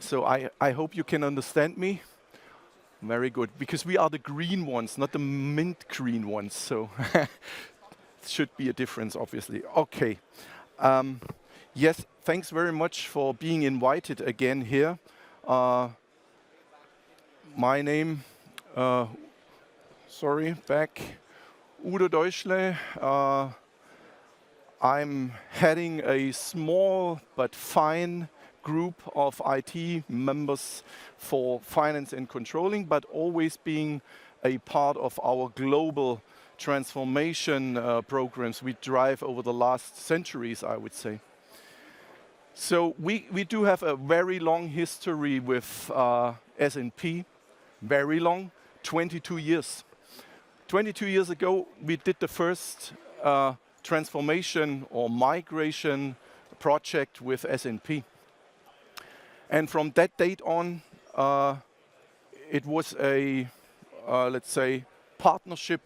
so I hope you can understand me. Very good, because we are the green ones, not the mint green ones, so should be a difference, obviously. Okay. Yes, thanks very much for being invited again here. My name, Udo Deutschle. I'm heading a small but fine group of IT members for finance and controlling, but always being a part of our global transformation programs we drive over the last centuries, I would say. So we do have a very long history with S&P, very long, 22 years. 22 years ago, we did the first transformation or migration project with S&P. And from that date on, it was a, let's say, partnership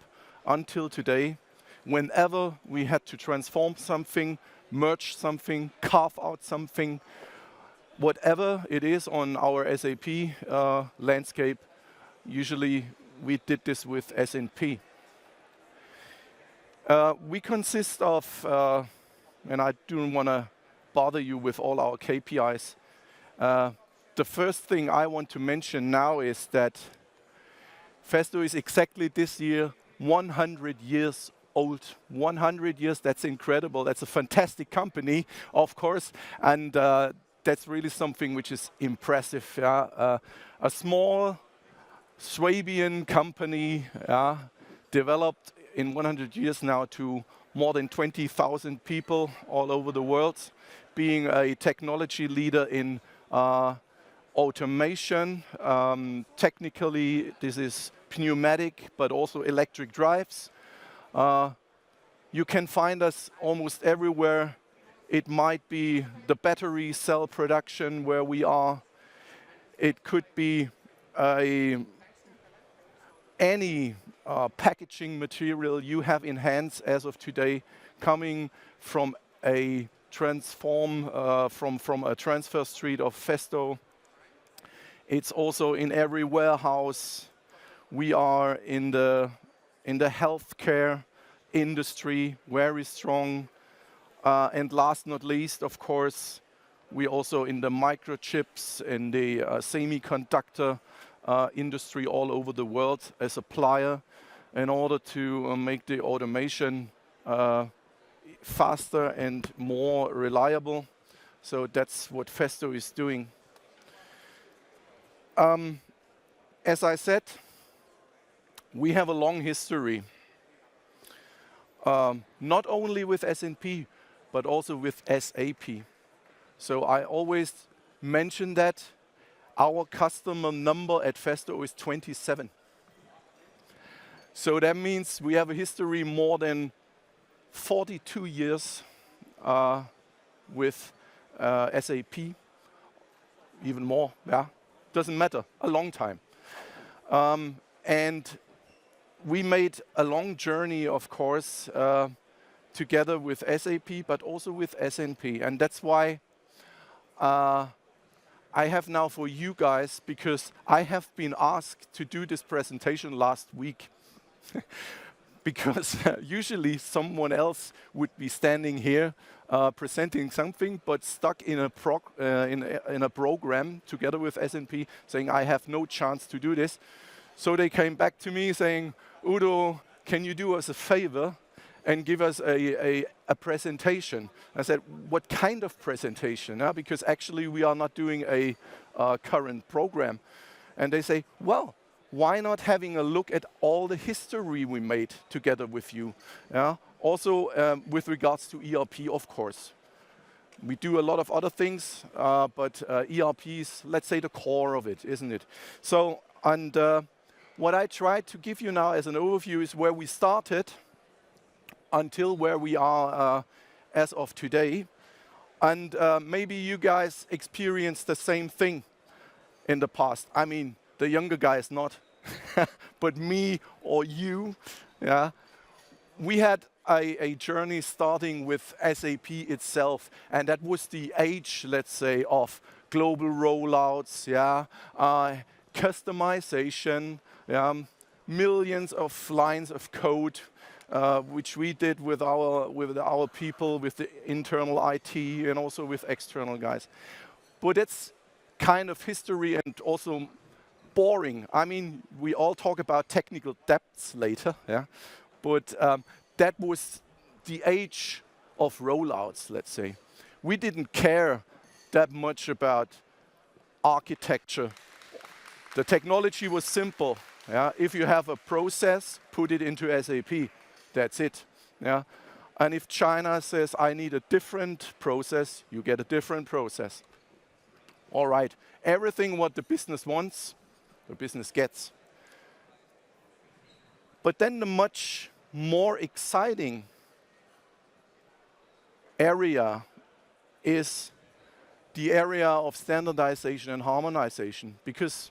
until today. Whenever we had to transform something, merge something, carve out something, whatever it is on our SAP landscape, usually we did this with S&P. We consist of, and I don't want to bother you with all our KPIs. The first thing I want to mention now is that Festo is exactly this year 100 years old. 100 years, that's incredible. That's a fantastic company, of course, and that's really something which is impressive. A small Swabian company developed in 100 years now to more than 20,000 people all over the world, being a technology leader in automation. Technically, this is pneumatic, but also electric drives. You can find us almost everywhere. It might be the battery cell production where we are. It could be any packaging material you have in hands as of today, coming from a from a transfer street of Festo. It's also in every warehouse. We are in the healthcare industry, very strong. And last not least, of course, we also in the microchips and the semiconductor industry all over the world, a supplier in order to make the automation faster and more reliable. So that's what Festo is doing. As I said, we have a long history, not only with S&P, but also with SAP. So I always mention that our customer number at Festo is 27. So that means we have a history more than 42 years with SAP, even more, yeah, doesn't matter, a long time. And we made a long journey, of course, together with SAP, but also with S&P. And that's why I have now for you guys, because I have been asked to do this presentation last week, because usually someone else would be standing here presenting something, but stuck in a program together with S&P, saying, I have no chance to do this. So they came back to me saying, Udo, can you do us a favor and give us a presentation? I said, what kind of presentation? Because actually we are not doing a current program. And they say, well, why not having a look at all the history we made together with you? Also with regards to ERP, of course. We do a lot of other things, but ERP is, let's say, the core of it, isn't it? So, and what I tried to give you now as an overview is where we started until where we are as of today. And maybe you guys experienced the same thing in the past. I mean, the younger guys not, but me or you. Yeah, we had a journey starting with SAP itself, and that was the age, let's say, of global rollouts, yeah, customization, millions of lines of code, which we did with our people, with the internal IT, and also with external guys. But it's kind of history and also boring. I mean, we all talk about technical depths later, yeah, but that was the age of rollouts, let's say. We didn't care that much about architecture. The technology was simple. Yeah? If you have a process, put it into SAP. That's it. Yeah? And if China says, I need a different process, you get a different process. All right. Everything what the business wants, the business gets. But then the much more exciting area is the area of standardization and harmonization, because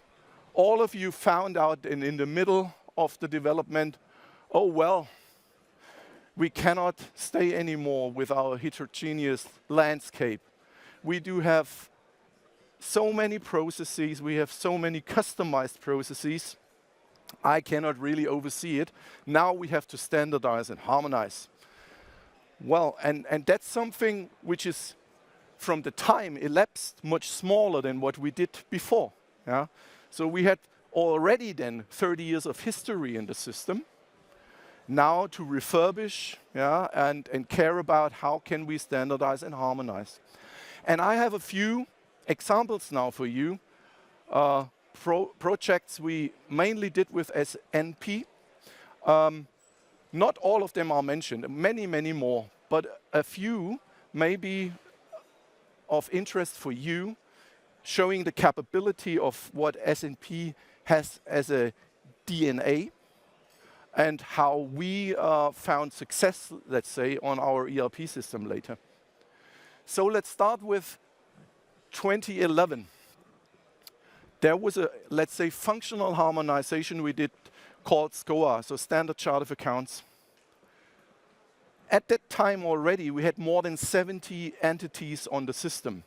all of you found out in the middle of the development, oh well, we cannot stay anymore with our heterogeneous landscape. We do have so many processes, we have so many customized processes, I cannot really oversee it. Now we have to standardize and harmonize. Well, and that's something which is, from the time elapsed, much smaller than what we did before. Yeah? So we had already then 30 years of history in the system. Now to refurbish, yeah, and care about how can we standardize and harmonize. And I have a few examples now for you. Projects we mainly did with SNP. Not all of them are mentioned, many, many more, but a few may be of interest for you, showing the capability of what SNP has as a DNA and how we found success, let's say, on our ERP system later. So let's start with 2011. There was a, let's say, functional harmonization we did called SCOA, so Standard Chart of Accounts. At that time already, we had more than 70 entities on the system.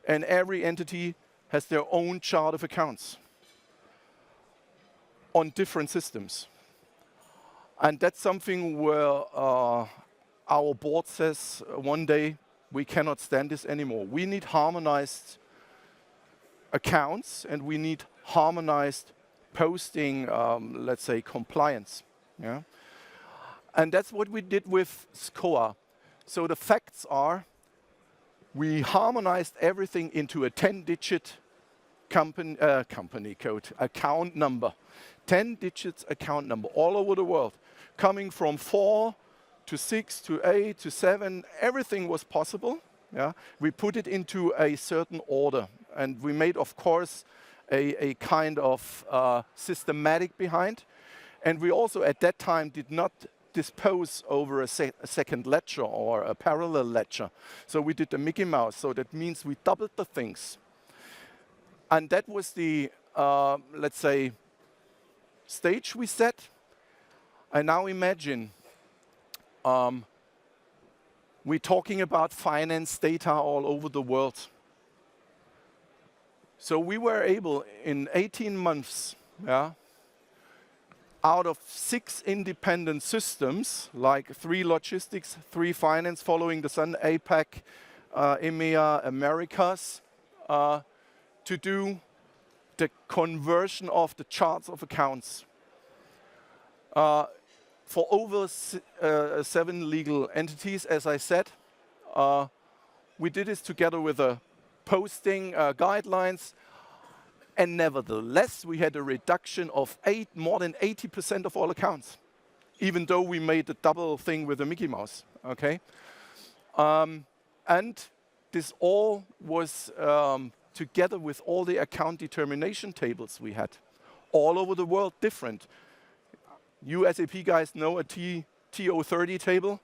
And every entity has their own chart of accounts on different systems. And that's something where our board says one day, we cannot stand this anymore. We need harmonized accounts, and we need harmonized posting, let's say, compliance. Yeah? And that's what we did with SCOA. So the facts are, we harmonized everything into a 10-digit company code, account number. 10 digits account number all over the world. Coming from 4 to 6 to 8 to 7, everything was possible. Yeah? We put it into a certain order. And we made, of course, a kind of systematic behind. And we also, at that time, did not dispose over a second ledger or a parallel ledger. So we did the Mickey Mouse. So that means we doubled the things. And that was the, let's say, stage we set. And now imagine, we're talking about finance data all over the world. So we were able, in 18 months, yeah, out of 6 independent systems, like 3 logistics, 3 finance following the sun, APAC, EMEA, Americas, to do the conversion of the charts of accounts. For over 7 legal entities, as I said, we did this together with the posting guidelines. And nevertheless, we had a reduction of more than 80% of all accounts, even though we made the double thing with the Mickey Mouse. Okay, and this all was together with all the account determination tables we had, all over the world, different. You SAP guys know a TO30 table,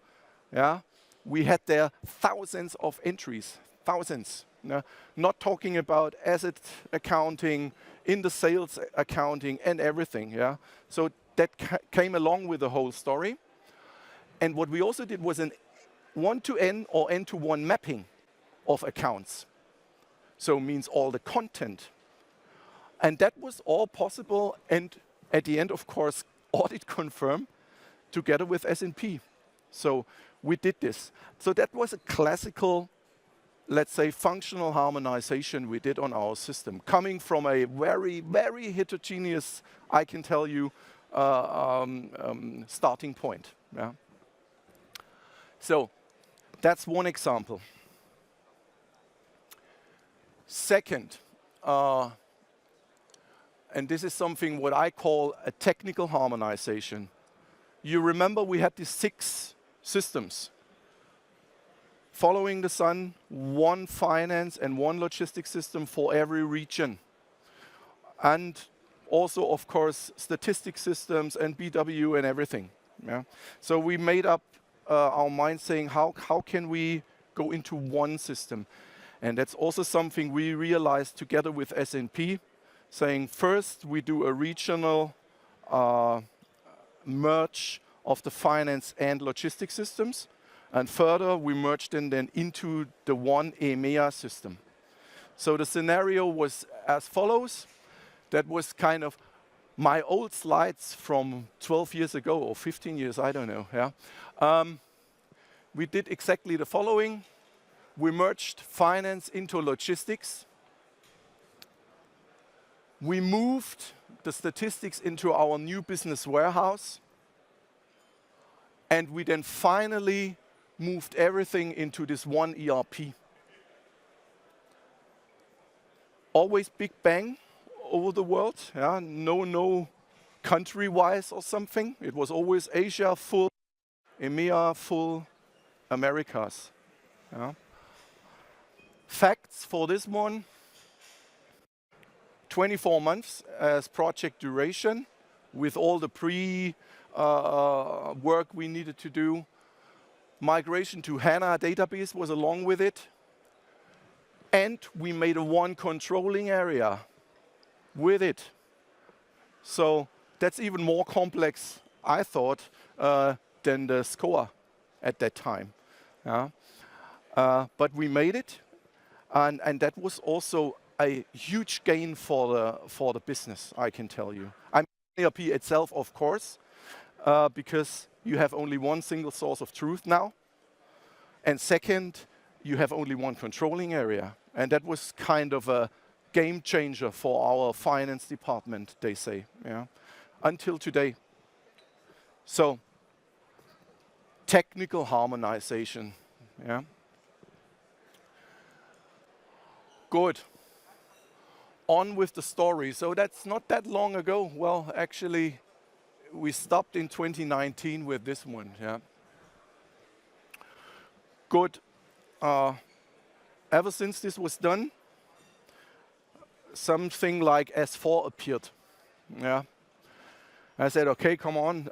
yeah? We had there thousands of entries, thousands. Yeah? Not talking about asset accounting, in the sales accounting and everything. Yeah? So that came along with the whole story. And what we also did was an one-to-N or N-to-1 mapping of accounts. So means all the content. And that was all possible, and at the end, of course, audit confirmed together with S&P. So we did this. So that was a classical, let's say, functional harmonization we did on our system, coming from a very, very heterogeneous, I can tell you, starting point. Yeah? So that's one example. Second, and this is something what I call a technical harmonization. You remember we had these 6 systems. Following the sun, 1 finance and 1 logistics system for every region. And also, of course, statistics systems and BW and everything. Yeah? So we made up our mind saying, how can we go into 1 system? And that's also something we realized together with S&P, saying first we do a regional merge of the finance and logistics systems, and further we merged them then into the 1 EMEA system. So the scenario was as follows. That was kind of my old slides from 12 years ago, or 15 years, I don't know. Yeah? We did exactly the following. We merged finance into logistics. We moved the statistics into our new business warehouse. And we then finally moved everything into this 1 ERP. Always big bang over the world. Yeah? No country-wise or something. It was always Asia full, EMEA full, Americas. Yeah? Facts for this one: 24 months as project duration, with all the work we needed to do. Migration to HANA database was along with it. And we made a 1 controlling area with it. So that's even more complex, I thought, than the score at that time. Yeah? But we made it. And that was also a huge gain for the business, I can tell you. I mean, ERP itself, of course, because you have only 1 single source of truth now. And second, you have only 1 controlling area. And that was kind of a game changer for our finance department, they say, yeah, until today. So, technical harmonization, yeah. Good. On with the story. So that's not that long ago. Well, actually, we stopped in 2019 with this one. Yeah. Good. Ever since this was done, something like S4 appeared. Yeah. I said, okay, come on.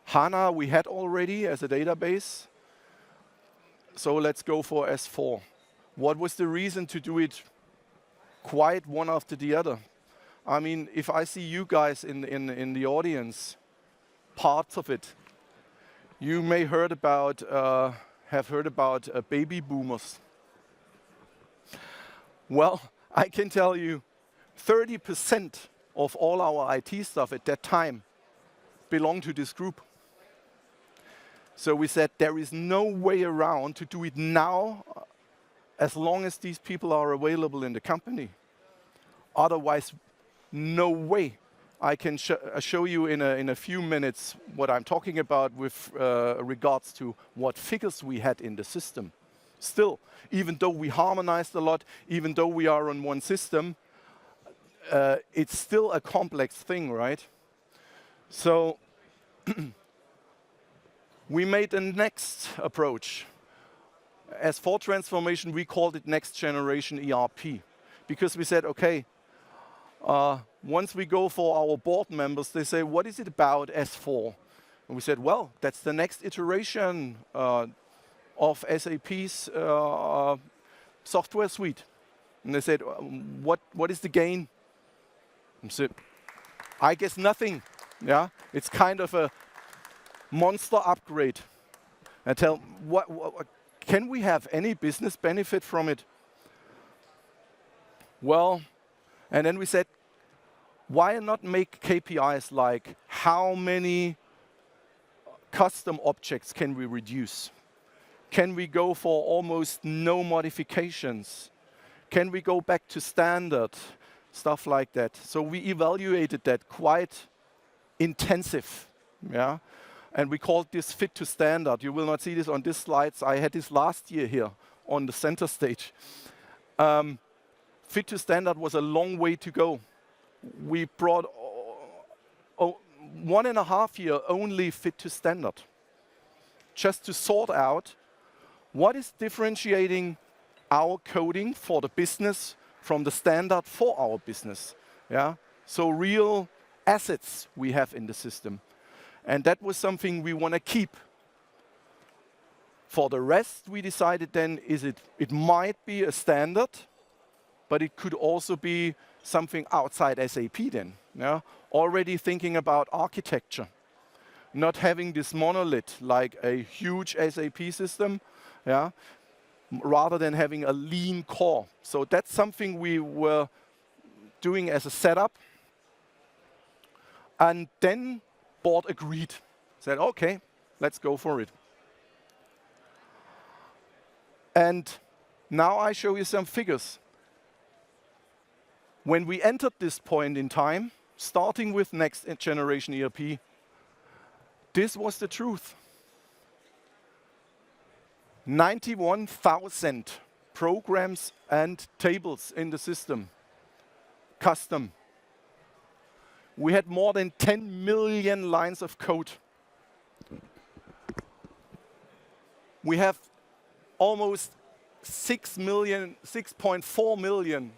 HANA we had already as a database. So let's go for S4. What was the reason to do it quite one after the other? I mean, if I see you guys in the audience, parts of it, you may have heard about baby boomers. Well, I can tell you 30% of all our IT stuff at that time belonged to this group. So we said there is no way around to do it now as long as these people are available in the company. Otherwise, no way. I can show you in a few minutes what I'm talking about with regards to what figures we had in the system. Still, even though we harmonized a lot, even though we are on 1 system, it's still a complex thing, right? So we made the next approach. As for transformation, we called it next generation ERP, because we said, okay, once we go for our board members, they say, what is it about S4? And we said, well, that's the next iteration of SAP's software suite. And they said, what is the gain? And I said, I guess nothing. Yeah, it's kind of a monster upgrade. I tell, what can we have any business benefit from it? Well, and then we said, why not make KPIs like how many custom objects can we reduce? Can we go for almost no modifications? Can we go back to standard? Stuff like that. So we evaluated that quite intensive, yeah? And we called this fit to standard. You will not see this on these slides. I had this last year here on the center stage. Fit to standard was a long way to go. We brought 1.5 years only fit to standard, just to sort out what is differentiating our coding for the business from the standard for our business. Yeah? So real assets we have in the system. And that was something we want to keep. For the rest, we decided then, it might be a standard, but it could also be something outside SAP then. Yeah? Already thinking about architecture. Not having this monolith like a huge SAP system, yeah? Rather than having a lean core. So that's something we were doing as a setup. And then board agreed. Said, okay, let's go for it. And now I show you some figures. When we entered this point in time, starting with next generation ERP, this was the truth. 91,000 programs and tables in the system, custom. We had more than 10 million lines of code. We have almost 6.4 million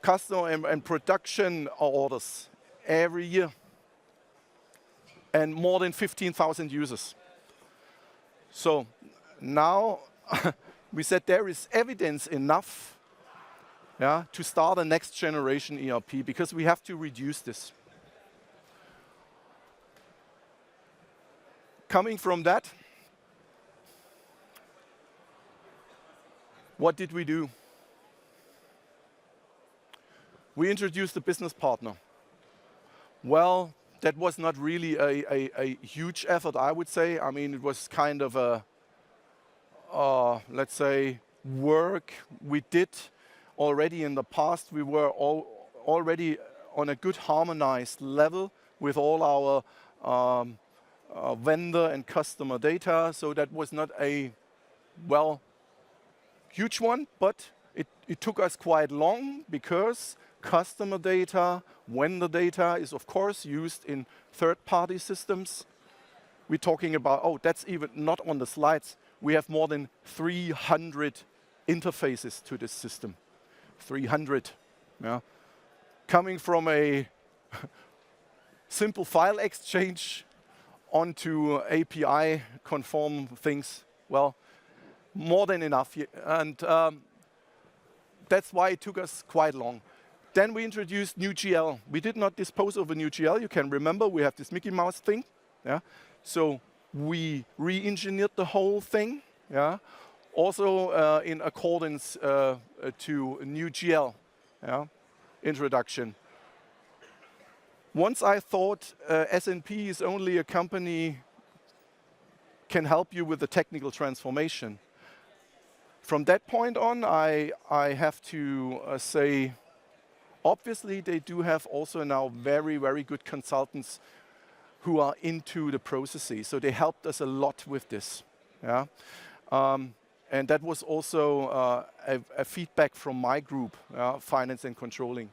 customer and production orders every year, and more than 15,000 users. So now we said there is evidence enough, yeah, to start a next generation ERP, because we have to reduce this. Coming from that, what did we do? We introduced a business partner. Well, that was not really a huge effort, I would say. I mean, it was kind of a, let's say, work we did already in the past. We were already on a good harmonized level with all our vendor and customer data. So that was not a, well, huge one, but it took us quite long, because customer data, vendor data is of course used in third-party systems. We're talking about, oh, that's even not on the slides. We have more than 300 interfaces to this system. 300, yeah. Coming from a simple file exchange onto API conform things, well, more than enough. And that's why it took us quite long. Then we introduced new GL. We did not dispose of a new GL. You can remember we have this Mickey Mouse thing. Yeah? So we re-engineered the whole thing. Yeah? Also in accordance to new GL, yeah? Introduction. Once I thought S&P is only a company can help you with the technical transformation. From that point on, I have to say, obviously, they do have also now very, very good consultants who are into the processes. So they helped us a lot with this. Yeah? And that was also a feedback from my group, finance and controlling.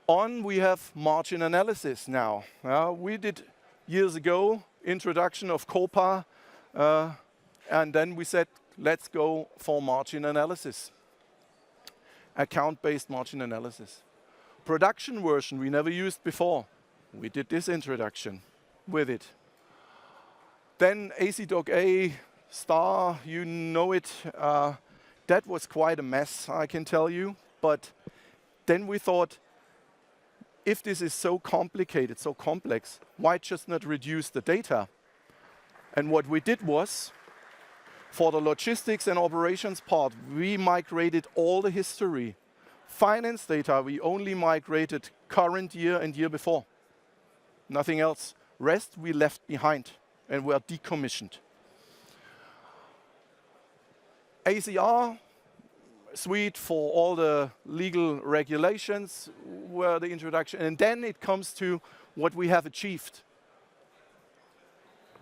We have margin analysis now. We did years ago introduction of COPA, and then we said, let's go for margin analysis. Account-based margin analysis. Production version we never used before. We did this introduction with it. Then ACDoc-A, star, you know it. That was quite a mess, I can tell you. But then we thought, if this is so complicated, so complex, why just not reduce the data? And what we did was, For the logistics and operations part, we migrated all the history. Finance data, we only migrated current year and year before. Nothing else. Rest we left behind and were decommissioned. ACR suite for all the legal regulations were the introduction. And then it comes to what we have achieved.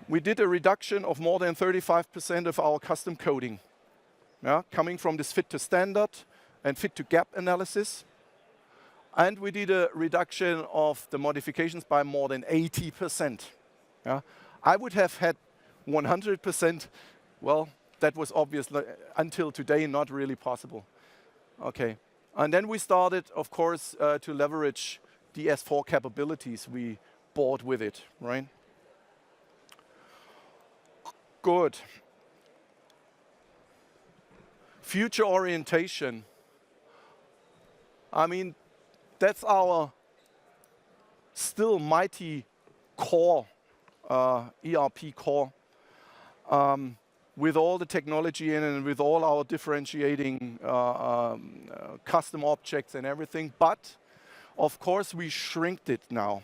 We did a reduction of more than 35% of our custom coding, coming from this fit to standard and fit to gap analysis. And we did a reduction of the modifications by more than 80%. I would have had 100%. Well, that was obviously until today not really possible. Okay. And then we started, of course, to leverage the S4 capabilities we bought with it, right? Good. Future orientation. I mean, that's our still mighty core, ERP core, with all the technology in it and with all our differentiating custom objects and everything. But, of course, we shrinked it now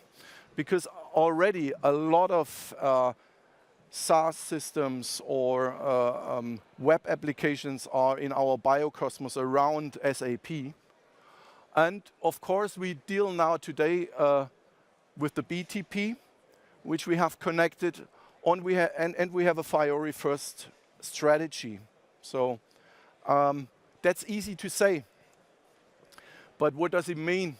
because already a lot of SaaS systems or web applications are in our biocosmos around SAP. And of course, we deal now today with the BTP, which we have connected on. And we have a Fiori first strategy. So that's easy to say. But what does it mean?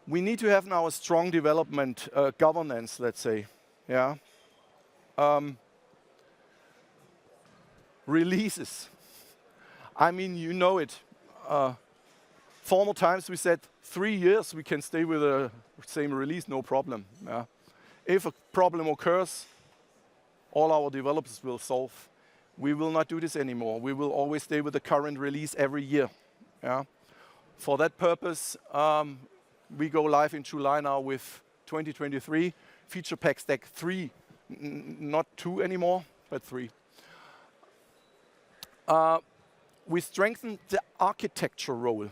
We need to have now a strong development governance, let's say. Yeah. Releases. I mean, you know it. Former times we said 3 years we can stay with the same release, no problem. Yeah. If a problem occurs, all our developers will solve. We will not do this anymore. We will always stay with the current release every year. Yeah. For that purpose, we go live in July now with 2023 feature pack stack 3, not 2 anymore, but 3. We strengthened the architecture role.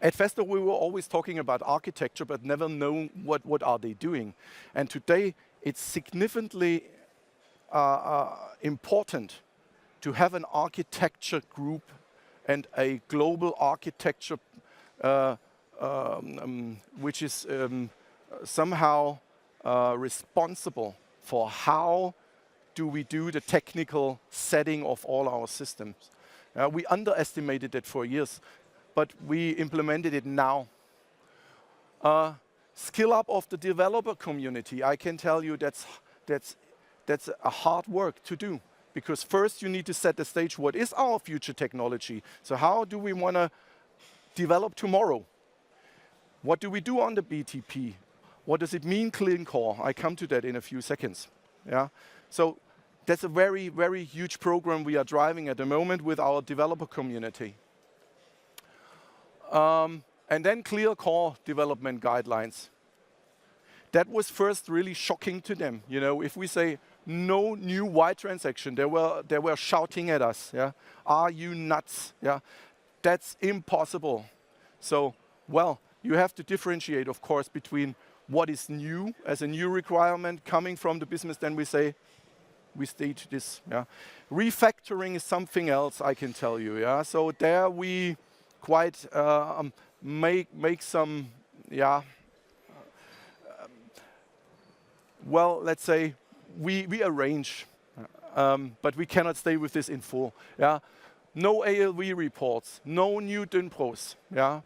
At Festo, we were always talking about architecture, but never known what are they doing. And today, it's significantly important to have an architecture group and a global architecture which is somehow responsible for how do we do the technical setting of all our systems. We underestimated it for years, but we implemented it now. Skill up of the developer community. I can tell you that's a hard work to do, because first you need to set the stage. What is our future technology? So how do we want to develop tomorrow? What do we do on the BTP? What does it mean, clean core? I come to that in a few seconds. Yeah. So that's a very, very huge program we are driving at the moment with our developer community. And then clear core development guidelines. That was first really shocking to them. You know, if we say no new Y transaction, they were shouting at us. Yeah, are you nuts? Yeah, that's impossible. So, well, you have to differentiate, of course, between what is new as a new requirement coming from the business. Then we say we stage this. Yeah, refactoring is something else, I can tell you. Yeah, so there we quite make some, yeah. Well, let's say we arrange, but we cannot stay with this in full. Yeah, no ALV reports, no new DINPROs. Yeah,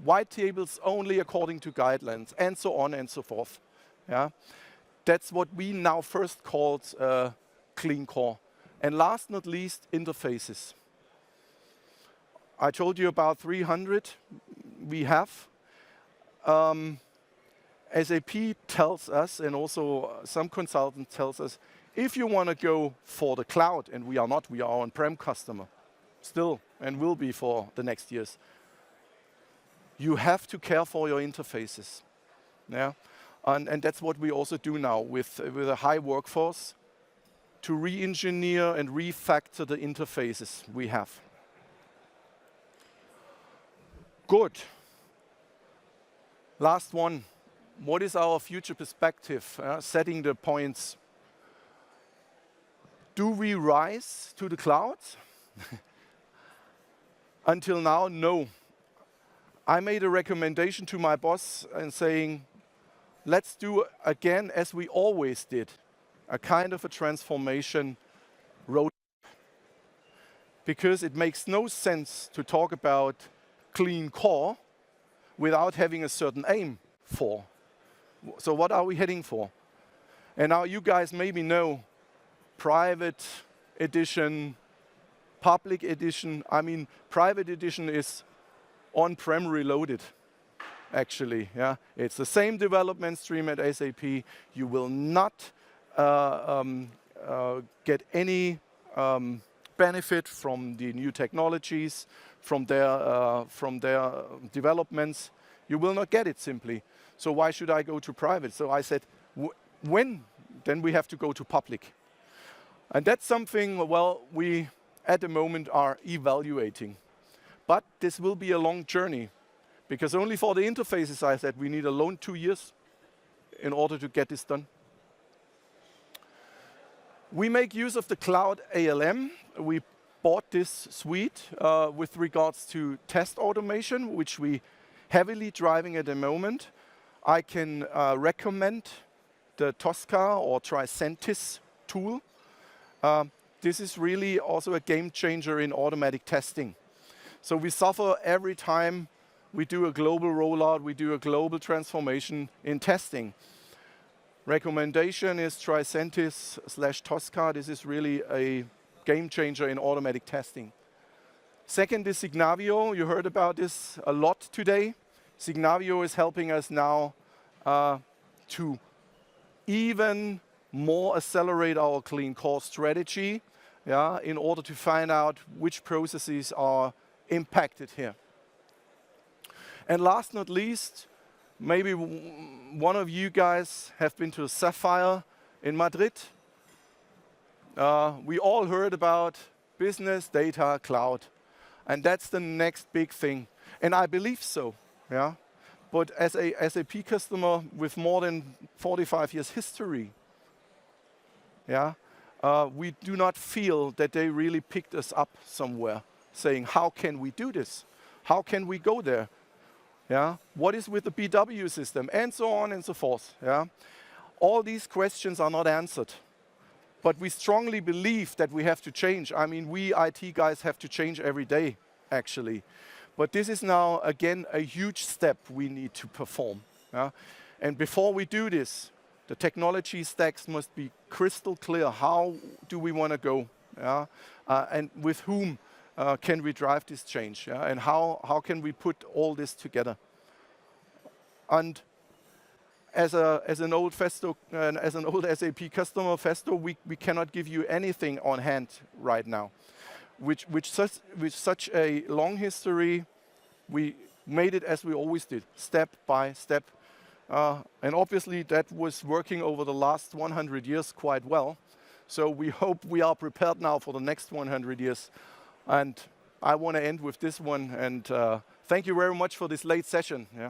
white tables only according to guidelines, and so on and so forth. Yeah, that's what we now first called clean core. And last not least, interfaces. I told you about 300 we have. SAP tells us, and also some consultants tells us, if you want to go for the cloud, and we are not, we are on-prem customer, still, and will be for the next years, you have to care for your interfaces. Yeah, and that's what we also do now with a high workforce. to re-engineer and refactor the interfaces we have. Good. Last one. What is our future perspective? Setting the points. Do we rise to the clouds? Until now, no. I made a recommendation to my boss and saying, let's do again as we always did, a kind of a transformation road. Because it makes no sense to talk about clean core without having a certain aim for. So what are we heading for? And now you guys maybe know private edition, public edition. I mean, private edition is on-prem reloaded, actually. Yeah, it's the same development stream at SAP. You will not get any benefit from the new technologies, from their developments. You will not get it simply. So why should I go to private? So I said, when? Then we have to go to public. And that's something, well, we at the moment are evaluating. But this will be a long journey, because only for the interfaces, I said, we need alone 2 years in order to get this done. We make use of the cloud ALM. We bought this suite with regards to test automation, which we heavily driving at the moment. I can recommend the Tosca or Tricentis tool. This is really also a game changer in automatic testing. So we suffer every time we do a global rollout, we do a global transformation in testing. Recommendation is Tricentis/Tosca. This is really a game changer in automatic testing. Second is Signavio. You heard about this a lot today. Signavio is helping us now to even more accelerate our clean core strategy, yeah, in order to find out which processes are impacted here. And last not least, maybe one of you guys have been to Sapphire in Madrid. We all heard about business data cloud, and that's the next big thing. And I believe so, yeah. But as a SAP customer with more than 45 years history, yeah, we do not feel that they really picked us up somewhere, saying, how can we do this? How can we go there? Yeah, what is with the BW system? And so on and so forth. Yeah, all these questions are not answered. But we strongly believe that we have to change. I mean, we IT guys have to change every day, actually. But this is now, again, a huge step we need to perform. Yeah? And before we do this, the technology stacks must be crystal clear. How do we want to go? Yeah? And with whom can we drive this change? Yeah? And how can we put all this together? And as an old Festo, as an old SAP customer, Festo, we cannot give you anything on hand right now. With such a long history, we made it as we always did, step by step. And obviously that was working over the last 100 years quite well. So we hope we are prepared now for the next 100 years. And I want to end with this one. And thank you very much for this late session. Yeah.